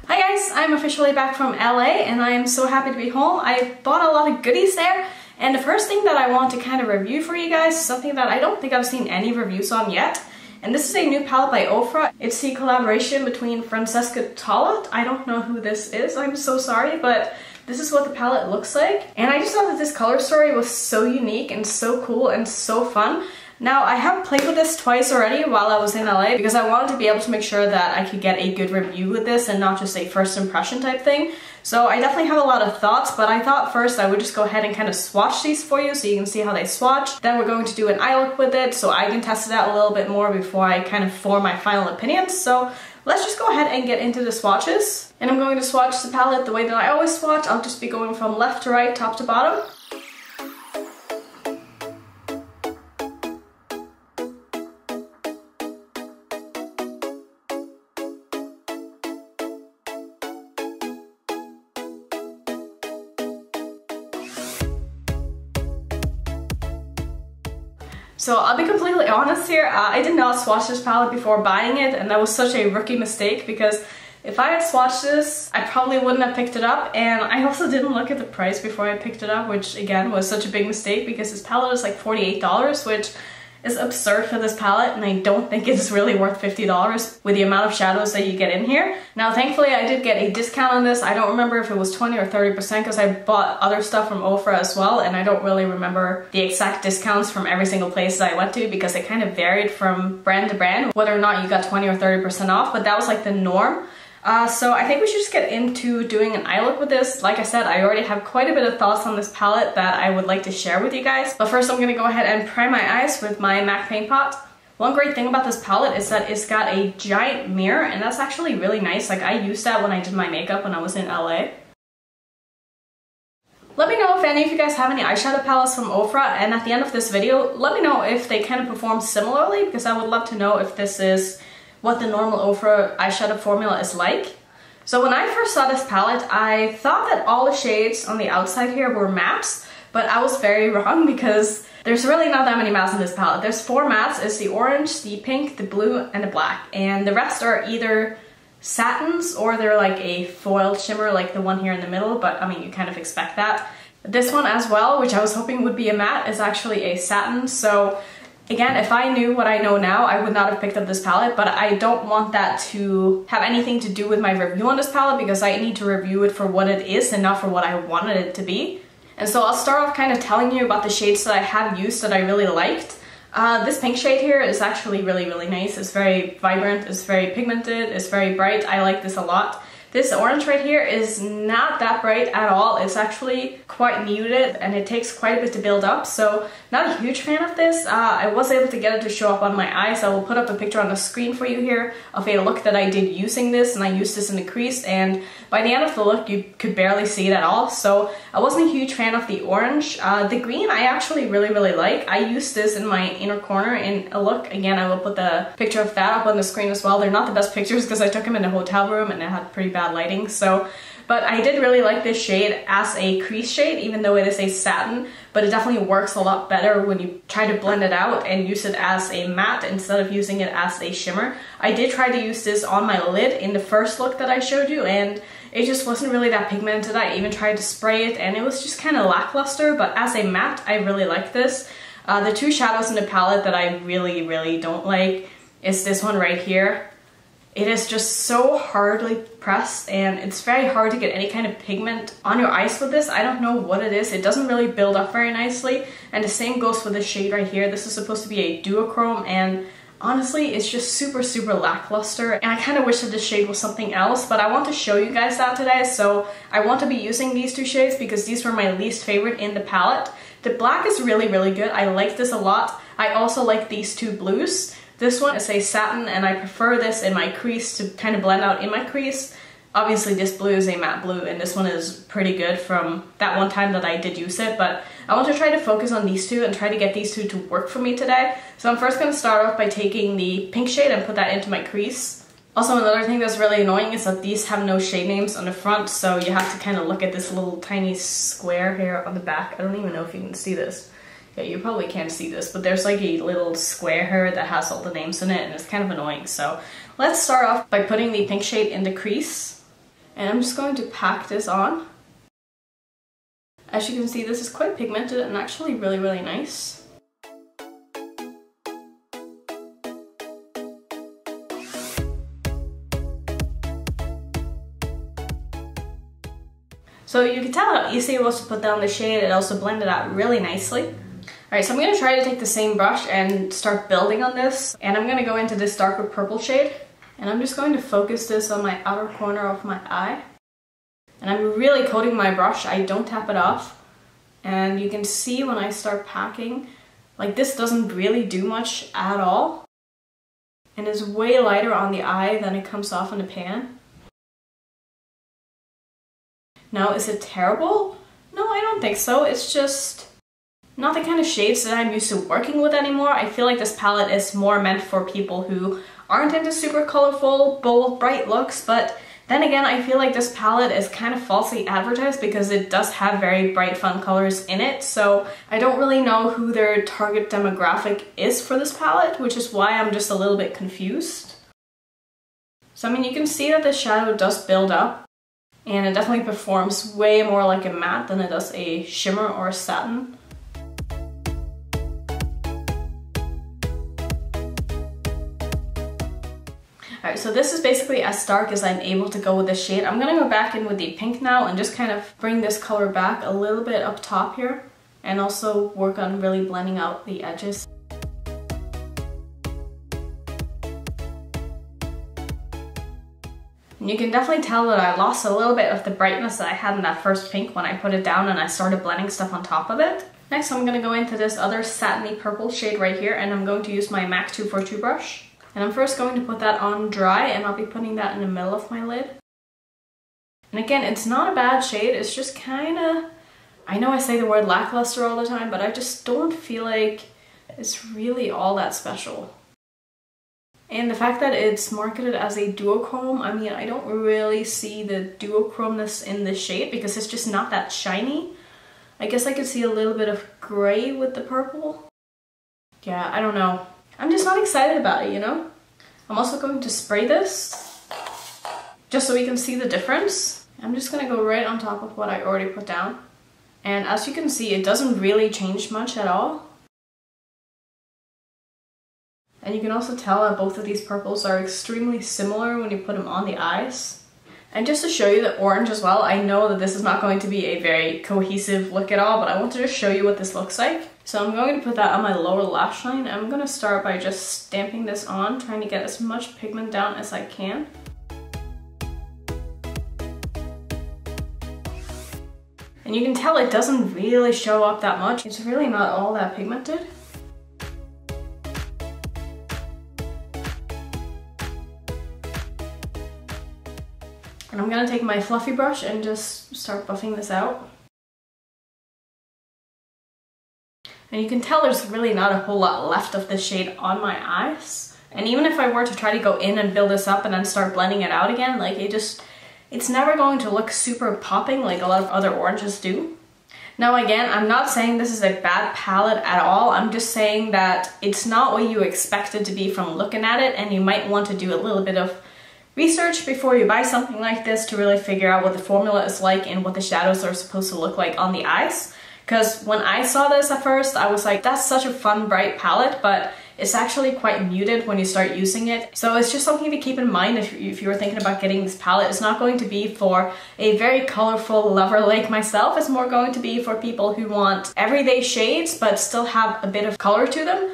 Hi guys, I'm officially back from LA and I am so happy to be home. I bought a lot of goodies there, and the first thing that I want to kind of review for you guys is something that I don't think I've seen any reviews on yet. And this is a new palette by Ofra. It's the collaboration between Francesca Tolot. I don't know who this is, I'm so sorry, but this is what the palette looks like. And I just thought that this color story was so unique and so cool and so fun. Now, I have played with this twice already while I was in LA because I wanted to be able to make sure that I could get a good review with this and not just a first impression type thing. So I definitely have a lot of thoughts, but I thought first I would just go ahead and kind of swatch these for you so you can see how they swatch. Then we're going to do an eye look with it so I can test it out a little bit more before I kind of form my final opinions. So let's just go ahead and get into the swatches. And I'm going to swatch the palette the way that I always swatch. I'll just be going from left to right, top to bottom. So I'll be completely honest here, I did not swatch this palette before buying it, and that was such a rookie mistake because if I had swatched this, I probably wouldn't have picked it up, and I also didn't look at the price before I picked it up, which again was such a big mistake because this palette is like $48, which is absurd for this palette, and I don't think it's really worth $50 with the amount of shadows that you get in here. Now thankfully I did get a discount on this. I don't remember if it was 20 or 30% because I bought other stuff from Ofra as well, and I don't really remember the exact discounts from every single place that I went to because it kind of varied from brand to brand whether or not you got 20 or 30% off, but that was like the norm. So I think we should just get into doing an eye look with this. Like I said, I already have quite a bit of thoughts on this palette that I would like to share with you guys. But first I'm going to go ahead and prime my eyes with my MAC paint pot. One great thing about this palette is that it's got a giant mirror, and that's actually really nice. Like, I used that when I did my makeup when I was in LA. Let me know if any of you guys have any eyeshadow palettes from Ofra, and at the end of this video, let me know if they kind of perform similarly because I would love to know if this is what the normal Ofra eyeshadow formula is like. So when I first saw this palette, I thought that all the shades on the outside here were mattes, but I was very wrong because there's really not that many mattes in this palette. There's 4 mattes. It's the orange, the pink, the blue, and the black. And the rest are either satins or they're like a foiled shimmer like the one here in the middle, but I mean, you kind of expect that. This one as well, which I was hoping would be a matte, is actually a satin. So again, if I knew what I know now, I would not have picked up this palette, but I don't want that to have anything to do with my review on this palette because I need to review it for what it is and not for what I wanted it to be. And so I'll start off kind of telling you about the shades that I have used that I really liked. This pink shade here is actually really, really nice. It's very vibrant, it's very pigmented, it's very bright. I like this a lot. This orange right here is not that bright at all. It's actually quite muted and it takes quite a bit to build up, so not a huge fan of this. I was able to get it to show up on my eyes. I will put up a picture on the screen for you here of a look that I did using this, and I used this in the crease, and by the end of the look you could barely see it at all, so I wasn't a huge fan of the orange. The green I actually really, really like. I used this in my inner corner in a look. Again, I will put the picture of that up on the screen as well. They're not the best pictures because I took them in a hotel room and it had pretty bad lighting, so but I did really like this shade as a crease shade, even though it is a satin, but it definitely works a lot better when you try to blend it out and use it as a matte instead of using it as a shimmer. I did try to use this on my lid in the first look that I showed you, and it just wasn't really that pigmented. I even tried to spray it and it was just kind of lackluster, but as a matte, I really like this. The 2 shadows in the palette that I really, really don't like is this one right here. It is just so hardly pressed and it's very hard to get any kind of pigment on your eyes with this. I don't know what it is. It doesn't really build up very nicely, and the same goes for this shade right here. This is supposed to be a duochrome, and honestly it's just super, super lackluster, and I kind of wish that this shade was something else, but I want to show you guys that today. So I want to be using these 2 shades because these were my least favorite in the palette. The black is really, really good. I like this a lot. I also like these 2 blues. This one is a satin, and I prefer this in my crease to kind of blend out in my crease. Obviously this blue is a matte blue, and this one is pretty good from that one time that I did use it, but I want to try to focus on these 2 and try to get these 2 to work for me today. So I'm first going to start off by taking the pink shade and put that into my crease. Also, another thing that's really annoying is that these have no shade names on the front, so you have to kind of look at this little tiny square here on the back. I don't even know if you can see this. Yeah, you probably can't see this, but there's like a little square here that has all the names in it, and it's kind of annoying. So let's start off by putting the pink shade in the crease. And I'm just going to pack this on. As you can see, this is quite pigmented and actually really, really nice. So you can tell how easy it was to put down the shade. It also blended out really nicely. Alright, so I'm going to try to take the same brush and start building on this. And I'm going to go into this darker purple shade. And I'm just going to focus this on my outer corner of my eye. And I'm really coating my brush. I don't tap it off. And you can see when I start packing, like this doesn't really do much at all. And it's way lighter on the eye than it comes off in the pan. Now, is it terrible? No, I don't think so. It's just not the kind of shades that I'm used to working with anymore. I feel like this palette is more meant for people who aren't into super colorful, bold, bright looks, but then again, I feel like this palette is kind of falsely advertised because it does have very bright, fun colors in it, so I don't really know who their target demographic is for this palette, which is why I'm just a little bit confused. So I mean, you can see that the shadow does build up, and it definitely performs way more like a matte than it does a shimmer or a satin. Alright, so this is basically as dark as I'm able to go with this shade. I'm gonna go back in with the pink now and just kind of bring this color back a little bit up top here, and also work on really blending out the edges. And you can definitely tell that I lost a little bit of the brightness that I had in that first pink when I put it down and I started blending stuff on top of it. Next, I'm going to go into this other satiny purple shade right here, and I'm going to use my MAC 242 brush. And I'm first going to put that on dry, and I'll be putting that in the middle of my lid. And again, it's not a bad shade, it's just kind of, I know I say the word lackluster all the time, but I just don't feel like it's really all that special. And the fact that it's marketed as a duochrome, I mean, I don't really see the duochromeness in this shade because it's just not that shiny. I guess I could see a little bit of gray with the purple. Yeah, I don't know. I'm just not excited about it, you know? I'm also going to spray this just so we can see the difference. I'm just gonna go right on top of what I already put down. And as you can see, it doesn't really change much at all. And you can also tell that both of these purples are extremely similar when you put them on the eyes. And just to show you the orange as well, I know that this is not going to be a very cohesive look at all, but I want to just show you what this looks like. So I'm going to put that on my lower lash line. I'm going to start by just stamping this on, trying to get as much pigment down as I can. And you can tell it doesn't really show up that much. It's really not all that pigmented. And I'm gonna take my fluffy brush and just start buffing this out. And you can tell there's really not a whole lot left of this shade on my eyes. And even if I were to try to go in and build this up and then start blending it out again, like it's never going to look super popping like a lot of other oranges do. Now again, I'm not saying this is a bad palette at all. I'm just saying that it's not what you expect it to be from looking at it, and you might want to do a little bit of research before you buy something like this to really figure out what the formula is like and what the shadows are supposed to look like on the eyes. Because when I saw this at first, I was like, that's such a fun, bright palette, but it's actually quite muted when you start using it. So it's just something to keep in mind if you're thinking about getting this palette. It's not going to be for a very colorful lover like myself. It's more going to be for people who want everyday shades but still have a bit of color to them.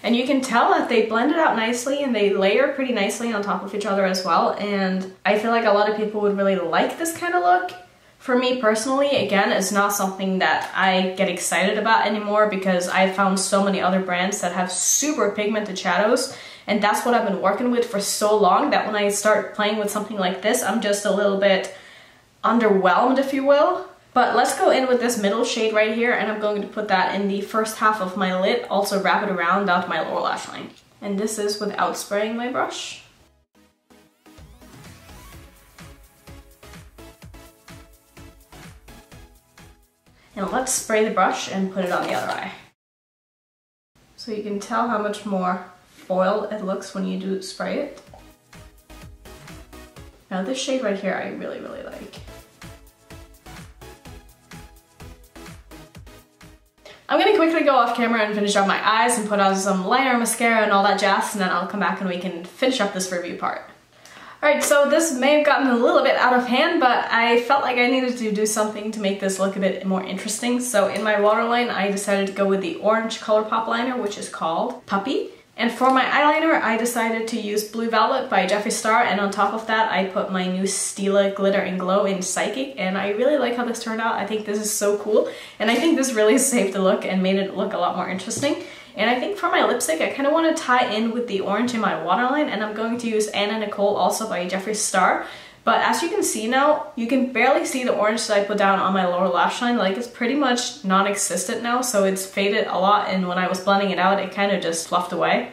And you can tell that they blend it out nicely and they layer pretty nicely on top of each other as well. And I feel like a lot of people would really like this kind of look. For me personally, again, it's not something that I get excited about anymore because I found so many other brands that have super pigmented shadows, and that's what I've been working with for so long that when I start playing with something like this, I'm just a little bit underwhelmed, if you will. But let's go in with this middle shade right here, and I'm going to put that in the first half of my lid, also wrap it around down to my lower lash line. And this is without spraying my brush. And let's spray the brush and put it on the other eye. So you can tell how much more foil it looks when you do spray it. Now this shade right here I really, really like. I'm gonna quickly go off camera and finish up my eyes and put on some liner, mascara and all that jazz, and then I'll come back and we can finish up this review part. Alright, so this may have gotten a little bit out of hand, but I felt like I needed to do something to make this look a bit more interesting. So in my waterline, I decided to go with the orange ColourPop liner, which is called Puppy. And for my eyeliner, I decided to use Blue Velvet by Jeffree Star, and on top of that, I put my new Stila Glitter and Glow in Psychic, and I really like how this turned out. I think this is so cool, and I think this really saved the look and made it look a lot more interesting. And I think for my lipstick, I kind of want to tie in with the orange in my waterline, and I'm going to use Anna Nicole, also by Jeffree Star. But as you can see now, you can barely see the orange that I put down on my lower lash line. Like, it's pretty much non-existent now, so it's faded a lot, and when I was blending it out, it kind of just fluffed away.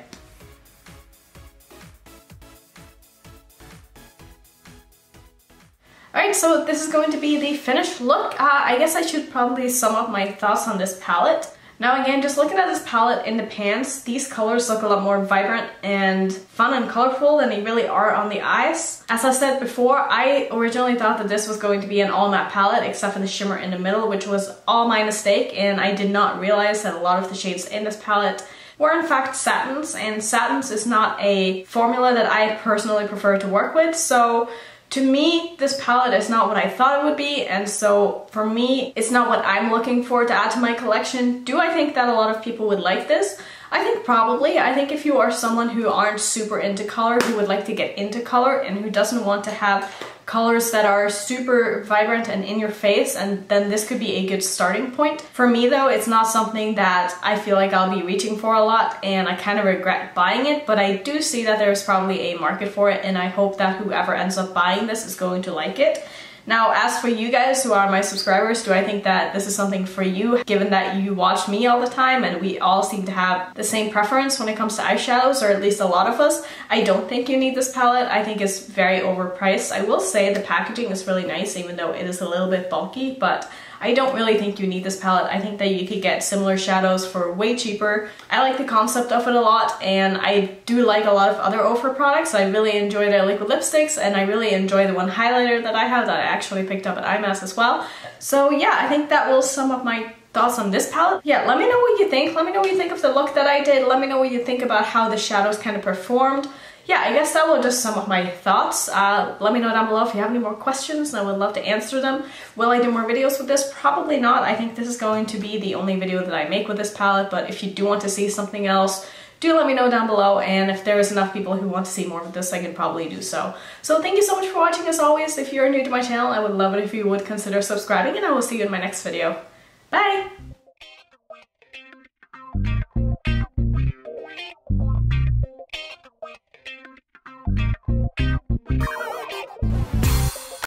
Alright, so this is going to be the finished look. I guess I should probably sum up my thoughts on this palette. Now again, just looking at this palette in the pans, these colors look a lot more vibrant and fun and colorful than they really are on the eyes. As I said before, I originally thought that this was going to be an all matte palette except for the shimmer in the middle, which was all my mistake, and I did not realize that a lot of the shades in this palette were in fact satins, and satins is not a formula that I personally prefer to work with, so to me, this palette is not what I thought it would be, and so for me, it's not what I'm looking for to add to my collection. Do I think that a lot of people would like this? I think probably. I think if you are someone who aren't super into color, who would like to get into color, and who doesn't want to have colors that are super vibrant and in your face, and then this could be a good starting point. For me though, it's not something that I feel like I'll be reaching for a lot, and I kind of regret buying it, but I do see that there's probably a market for it, and I hope that whoever ends up buying this is going to like it. Now, as for you guys who are my subscribers, do I think that this is something for you, given that you watch me all the time and we all seem to have the same preference when it comes to eyeshadows, or at least a lot of us? I don't think you need this palette. I think it's very overpriced. I will say the packaging is really nice, even though it is a little bit bulky, but I don't really think you need this palette. I think that you could get similar shadows for way cheaper. I like the concept of it a lot, and I do like a lot of other Ofra products. I really enjoy their liquid lipsticks, and I really enjoy the one highlighter that I have that I actually picked up at IMAS as well. So yeah, I think that will sum up my thoughts on this palette. Yeah, let me know what you think. Let me know what you think of the look that I did. Let me know what you think about how the shadows kind of performed. Yeah, I guess that will just sum up my thoughts. Let me know down below if you have any more questions, and I would love to answer them. Will I do more videos with this? Probably not. I think this is going to be the only video that I make with this palette, but if you do want to see something else, do let me know down below, and if there is enough people who want to see more of this, I can probably do so. So thank you so much for watching as always. If you're new to my channel, I would love it if you would consider subscribing, and I will see you in my next video. Bye!